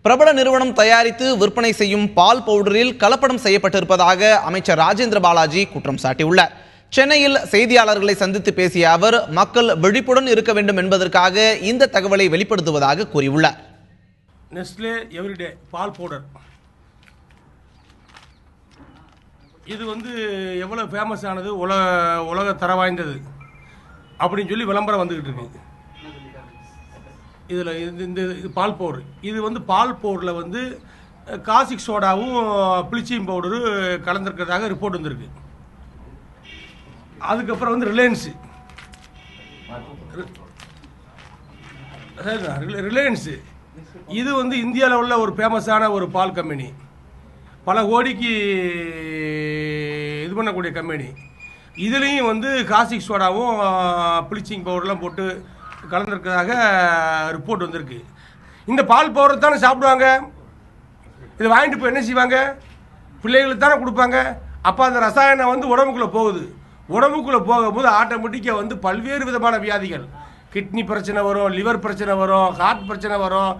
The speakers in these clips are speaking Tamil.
பிரபல நிறுவனம் தயாரித்து விற்பனை செய்யும் பால் பவுடரில் கலப்படம் செய்யப்பட்டிருப்பதாக அமைச்சர் ராஜேந்திர பாலாஜி குற்றம் சாட்டியுள்ளார். சென்னையில் செய்தியாளர்களை சந்தித்து பேசிய அவர், மக்கள் விழிப்புடன் இருக்க வேண்டும் என்பதற்காக இந்த தகவலை வெளிப்படுத்துவதாக கூறியுள்ளார். நெஸ்லே எவ்ரிடே பால் பவுடர் இது எவ்வளவு ஃபேமஸ் ஆனது, உலக தர வாய்ந்தது அப்படின்னு சொல்லி விளம்பரம் வந்துகிட்டு இருக்கு. இதில் இந்த பால் பவுடர் இது பால் பவுடரில் காசிக் சோடாவும் ப்ளீச்சிங் பவுடரு கலந்துருக்கிறதாக ரிப்போர்ட் வந்திருக்கு. அதுக்கப்புறம் ரிலையன்ஸு இது இந்தியாவில் உள்ள ஒரு ஃபேமஸான ஒரு பால் கம்பெனி, பல கோடிக்கு இது பண்ணக்கூடிய கம்பெனி. இதுலேயும் காசிக் சோடாவும் ப்ளீச்சிங் பவுடர்லாம் போட்டு கலந்துருக்கிறதாக ரிப்போர்ட் வந்திருக்கு. இந்த பால் பவுடர் தானே சாப்பிடுவாங்க, இதை வாங்கிட்டு போய் என்ன செய்வாங்க, பிள்ளைகளுக்கு தானே கொடுப்பாங்க. அப்போ அந்த ரசாயனம் உடம்புக்குள்ளே போகுது. உடம்புக்குள்ளே போகும்போது ஆட்டோமேட்டிக்காக பல்வேறு விதமான வியாதிகள், கிட்னி பிரச்சனை வரும், லிவர் பிரச்சனை வரும், ஹார்ட் பிரச்சனை வரும்,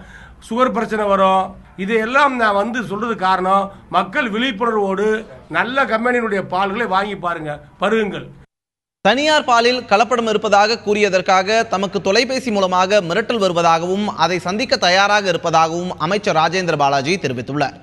சுகர் பிரச்சனை வரும். இதையெல்லாம் நான் சொல்றது காரணம், மக்கள் விழிப்புணர்வோடு நல்ல கம்பெனியினுடைய பால்களை வாங்கி பாருங்க, பருகுங்கள். தனியார் பாலில் கலப்படம் இருப்பதாக கூறியதற்காக தமக்கு தொலைபேசி மூலமாக மிரட்டல் வருவதாகவும் அதை சந்திக்க தயாராக இருப்பதாகவும் அமைச்சர் ராஜேந்திர பாலாஜி தெரிவித்துள்ளார்.